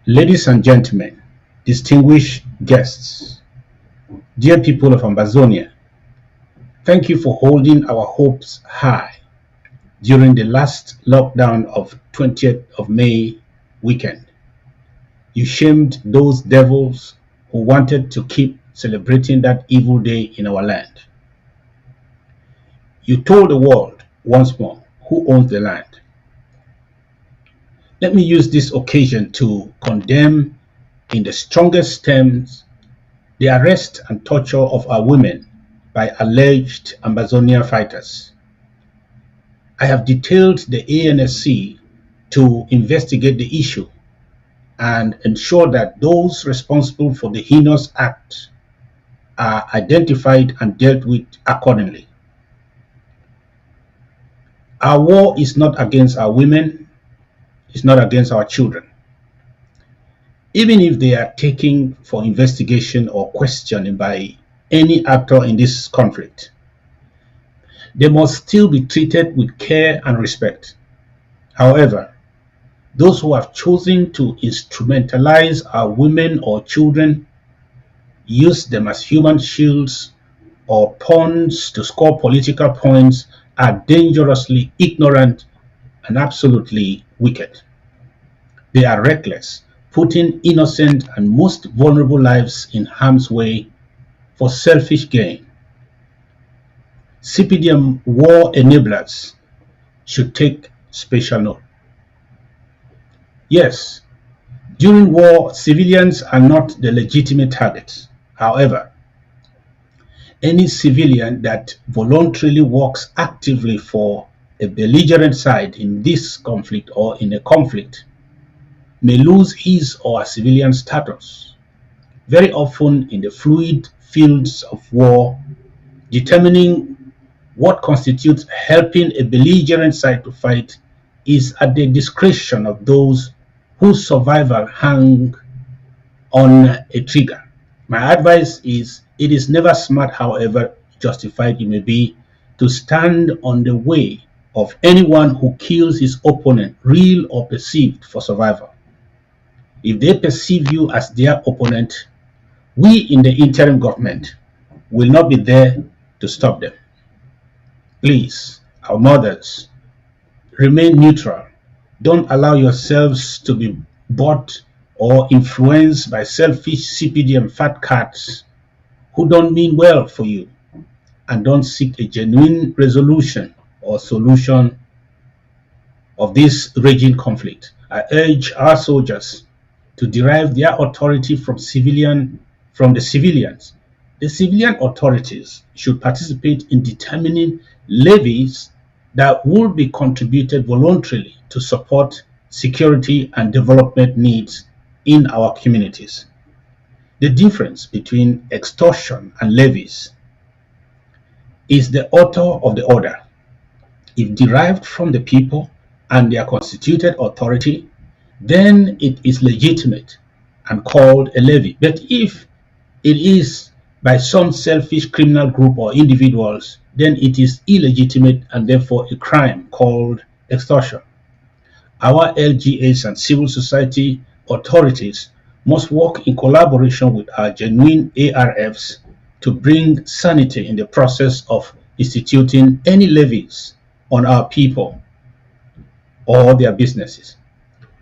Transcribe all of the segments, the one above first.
Ladies and gentlemen, distinguished guests, dear people of Ambazonia, thank you for holding our hopes high during the last lockdown of 20th of May weekend. You shamed those devils who wanted to keep celebrating that evil day in our land. You told the world once more who owns the land. Let me use this occasion to condemn in the strongest terms the arrest and torture of our women by alleged Ambazonia fighters. I have detailed the ANSC to investigate the issue and ensure that those responsible for the heinous act are identified and dealt with accordingly. Our war is not against our women, it's not against our children. Even if they are taken for investigation or questioning by any actor in this conflict, they must still be treated with care and respect. However, those who have chosen to instrumentalize our women or children, use them as human shields or pawns to score political points are dangerously ignorant and absolutely wicked. They are reckless, putting innocent and most vulnerable lives in harm's way for selfish gain. CPDM war enablers should take special note. Yes, during war, civilians are not the legitimate targets. However, any civilian that voluntarily works actively for a belligerent side in this conflict or in a conflict may lose his or her civilian status. Very often in the fluid fields of war, determining what constitutes helping a belligerent side to fight is at the discretion of those whose survival hang on a trigger. My advice is it is never smart, however justified it may be, to stand on the way of anyone who kills his opponent, real or perceived, for survival. If they perceive you as their opponent, we in the interim government will not be there to stop them. Please, our mothers, remain neutral. Don't allow yourselves to be bought or influenced by selfish CPDM fat cats who don't mean well for you and don't seek a genuine resolution or solution of this raging conflict. I urge our soldiers to derive their authority from the civilians. The civilian authorities should participate in determining levies that will be contributed voluntarily to support security and development needs in our communities. The difference between extortion and levies is the author of the order. If derived from the people and their constituted authority, then it is legitimate and called a levy. But if it is by some selfish criminal group or individuals, then it is illegitimate and therefore a crime called extortion. Our LGAs and civil society authorities must work in collaboration with our genuine ARFs to bring sanity in the process of instituting any levies on our people or their businesses.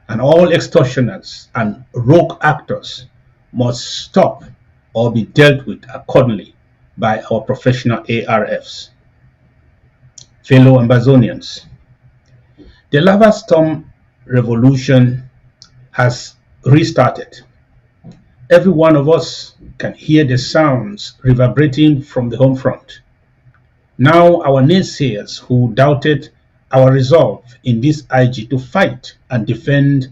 And all extortioners and rogue actors must stop or be dealt with accordingly by our professional ARFs. Fellow Ambazonians, the lava storm revolution has restarted. Every one of us can hear the sounds reverberating from the home front. Now our naysayers who doubted our resolve in this IG to fight and defend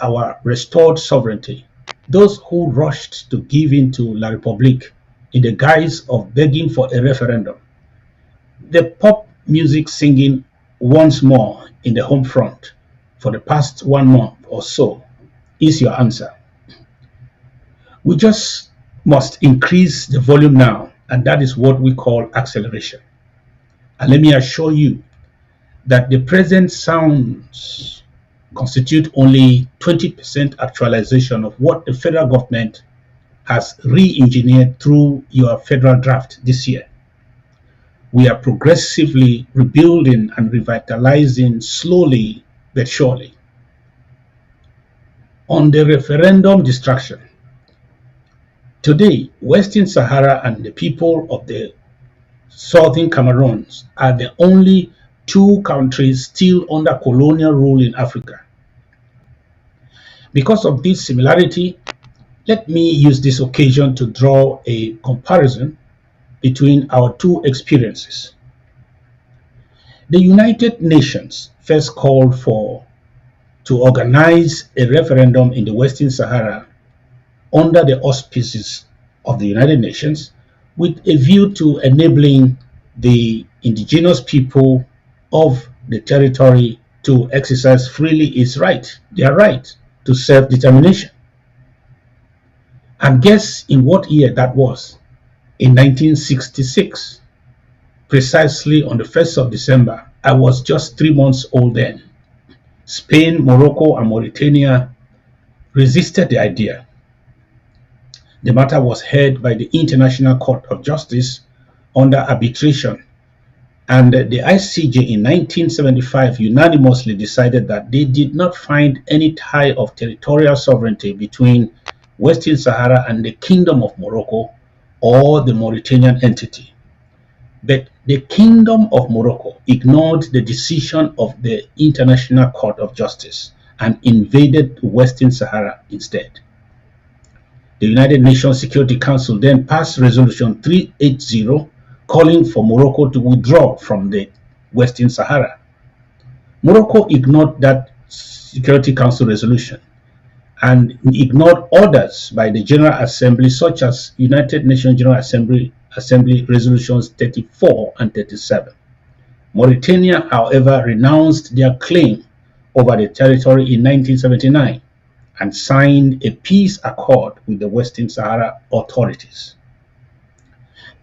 our restored sovereignty, those who rushed to give in to La République in the guise of begging for a referendum, the pop music singing once more in the home front for the past 1 month or so is your answer. We just must increase the volume now, and that is what we call acceleration. And let me assure you that the present sounds constitute only 20% actualization of what the federal government has re-engineered through your federal draft this year. We are progressively rebuilding and revitalizing slowly but surely. On the referendum distraction, today, Western Sahara and the people of the Southern Cameroons are the only two countries still under colonial rule in Africa. Because of this similarity, let me use this occasion to draw a comparison between our two experiences. The United Nations first called to organize a referendum in the Western Sahara under the auspices of the United Nations with a view to enabling the indigenous people of the territory to exercise freely their right to self-determination. And guess in what year that was? In 1966. Precisely on the 1st of December, I was just 3 months old then. Spain, Morocco, and Mauritania resisted the idea. The matter was heard by the International Court of Justice under arbitration, and the ICJ in 1975 unanimously decided that they did not find any tie of territorial sovereignty between Western Sahara and the Kingdom of Morocco or the Mauritanian entity. But the Kingdom of Morocco ignored the decision of the International Court of Justice and invaded Western Sahara instead. The United Nations Security Council then passed Resolution 380 calling for Morocco to withdraw from the Western Sahara. Morocco ignored that Security Council resolution and ignored orders by the General Assembly such as United Nations General Assembly Resolutions 34 and 37. Mauritania, however, renounced their claim over the territory in 1979 and signed a peace accord with the Western Sahara authorities.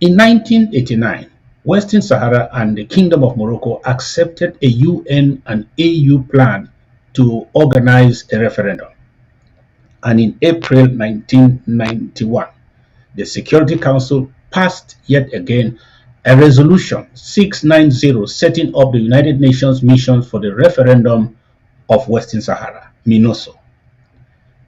In 1989, Western Sahara and the Kingdom of Morocco accepted a UN and AU plan to organize a referendum. And in April 1991, the Security Council passed yet again a resolution 690 setting up the United Nations mission for the referendum of Western Sahara, MINUSO.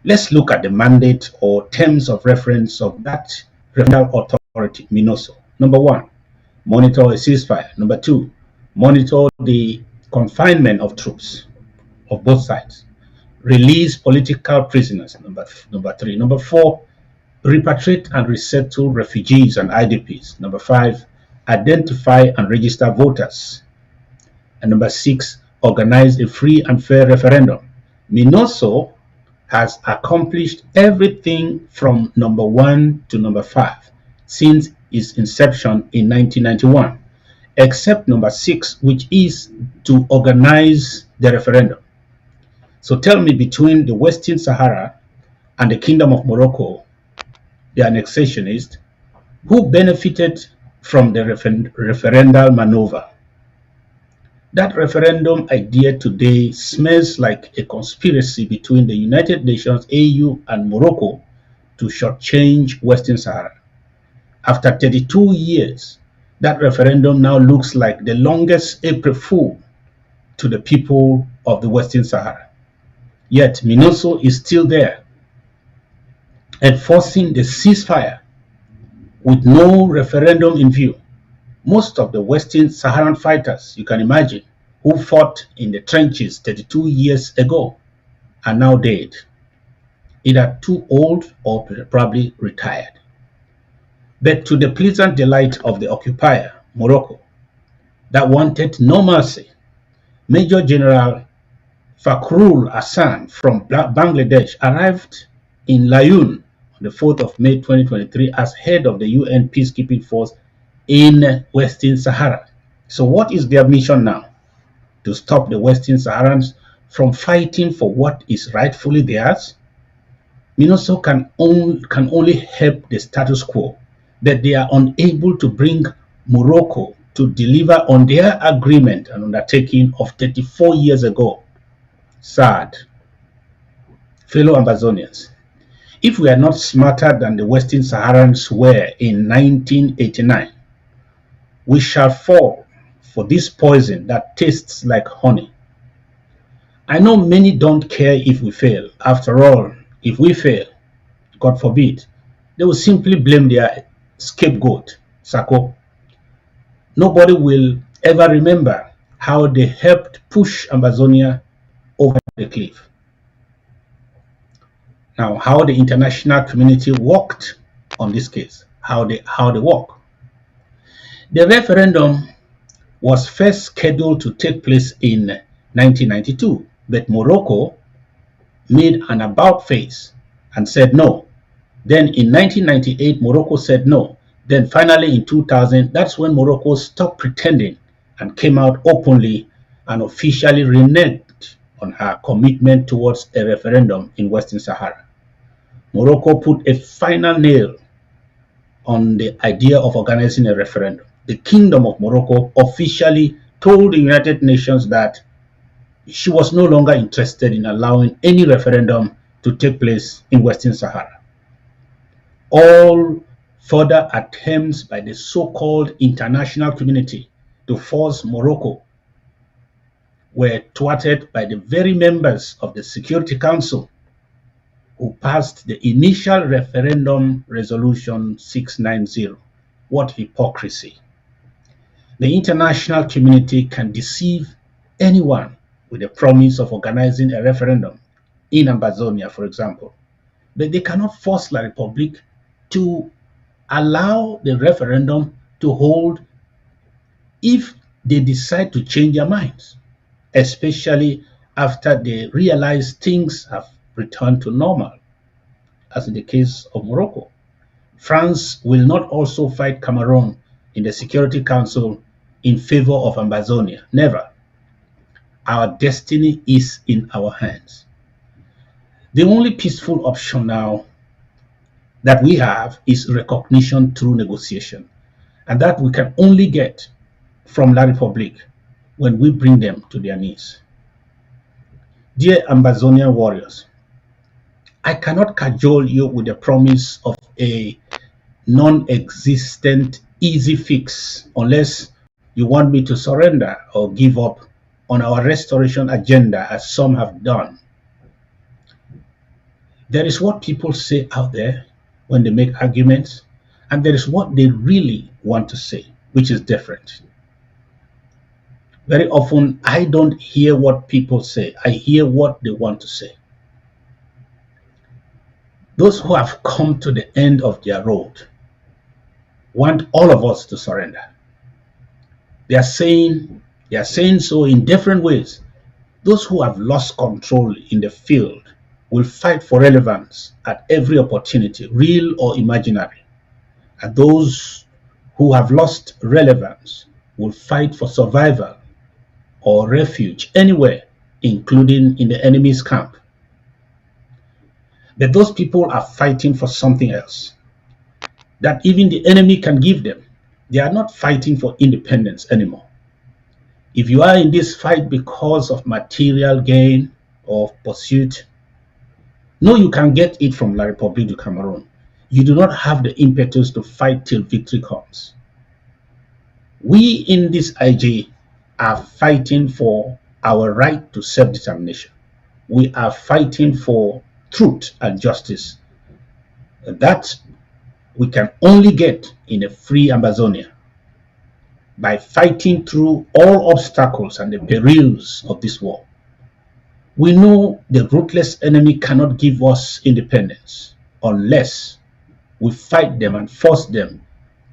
Let's look at the mandate or terms of reference of that referendal authority, MINUSO. Number 1, monitor a ceasefire. Number 2, monitor the confinement of troops of both sides. Release political prisoners. Number 3. Number 4, repatriate and resettle refugees and IDPs. Number 5, identify and register voters. And number 6, organize a free and fair referendum. MINUSO has accomplished everything from number 1 to number 5 since its inception in 1991, except number 6, which is to organize the referendum. So tell me, between the Western Sahara and the Kingdom of Morocco, the annexationist, who benefited from the referendal maneuver? That referendum idea today smells like a conspiracy between the United Nations, AU, and Morocco to shortchange Western Sahara. After 32 years, that referendum now looks like the longest April Fool to the people of the Western Sahara. Yet MINUSO is still there, enforcing the ceasefire with no referendum in view. Most of the Western Saharan fighters, you can imagine, who fought in the trenches 32 years ago, are now dead, either too old or probably retired. But to the pleasant delight of the occupier, Morocco, that wanted no mercy, Major General Fakhrul Hassan from Bangladesh arrived in Layun on the 4th of May 2023 as head of the UN peacekeeping force in Western Sahara. So what is their mission now? To stop the Western Saharans from fighting for what is rightfully theirs? MINUSO can only help the status quo, but they are unable to bring Morocco to deliver on their agreement and undertaking of 34 years ago. sad. Fellow Amazonians, if we are not smarter than the Western Saharans were in 1989, we shall fall for this poison that tastes like honey. I know many don't care if we fail. After all, if we fail, God forbid, they will simply blame their scapegoat, Sako. Nobody will ever remember how they helped push Amazonia over the cliff. Now, how the international community worked on this case, how they work. The referendum was first scheduled to take place in 1992, but Morocco made an about face and said no. Then in 1998, Morocco said no. Then finally in 2000, that's when Morocco stopped pretending and came out openly and officially reneged on her commitment towards a referendum in Western Sahara. Morocco put a final nail on the idea of organizing a referendum. The Kingdom of Morocco officially told the United Nations that she was no longer interested in allowing any referendum to take place in Western Sahara. All further attempts by the so-called international community to force Morocco were thwarted by the very members of the Security Council who passed the initial referendum resolution 690. What hypocrisy! The international community can deceive anyone with the promise of organizing a referendum in Amazonia, for example, but they cannot force La Republic to allow the referendum to hold if they decide to change their minds, especially after they realize things have returned to normal, as in the case of Morocco. France will not also fight Cameroon in the Security Council in favor of Amazonia. Never. Our destiny is in our hands. The only peaceful option now that we have is recognition through negotiation, and that we can only get from La Republic when we bring them to their knees. Dear Amazonian warriors, I cannot cajole you with the promise of a non-existent easy fix unless you want me to surrender or give up on our restoration agenda as some have done. There is what people say out there when they make arguments, and there is what they really want to say, which is different. Very often, I don't hear what people say. I hear what they want to say. Those who have come to the end of their road want all of us to surrender. They are saying so in different ways. Those who have lost control in the field will fight for relevance at every opportunity, real or imaginary. And those who have lost relevance will fight for survival or refuge anywhere, including in the enemy's camp. But those people are fighting for something else that even the enemy can give them. They are not fighting for independence anymore. If you are in this fight because of material gain or pursuit, no, you can get it from La République du Cameroon. You do not have the impetus to fight till victory comes. We in this IG are fighting for our right to self-determination. We are fighting for truth and justice. That we can only get in a free Amazonia by fighting through all obstacles and the perils of this war. We know the ruthless enemy cannot give us independence unless we fight them and force them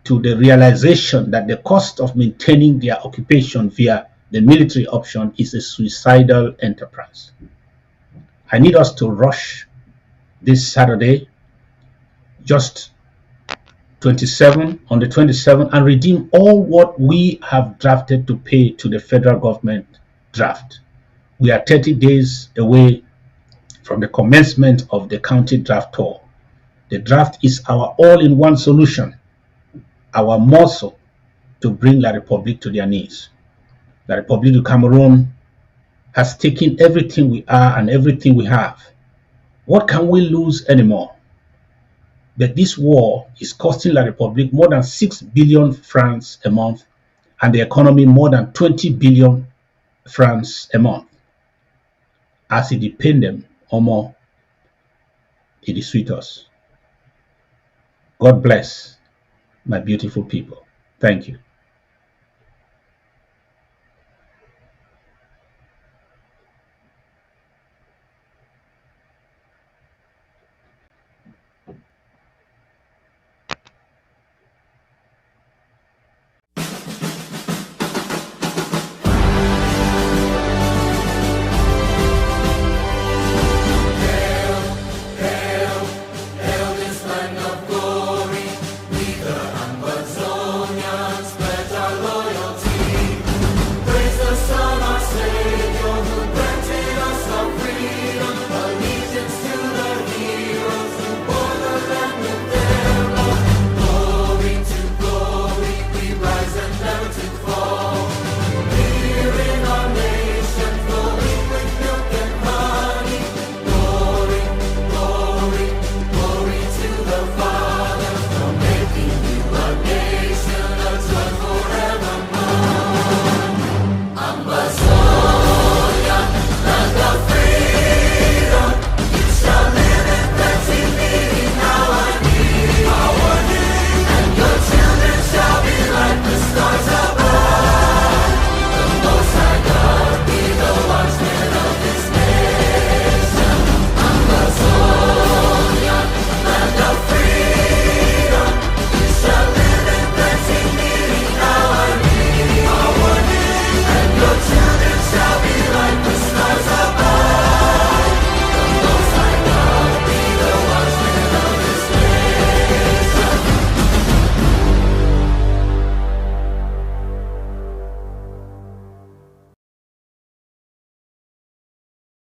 to the realization that the cost of maintaining their occupation via the military option is a suicidal enterprise. I need us to rush this Saturday, just on the 27th, and redeem all what we have drafted to pay to the federal government draft. We are 30 days away from the commencement of the county draft tour. The draft is our all-in-one solution, our muscle to bring La République to their knees. La République du Cameroon has taken everything we are and everything we have. What can we lose anymore? But this war is costing La République more than 6 billion francs a month and the economy more than 20 billion francs a month. As it depend them or more, it is sweet us. God bless my beautiful people. Thank you.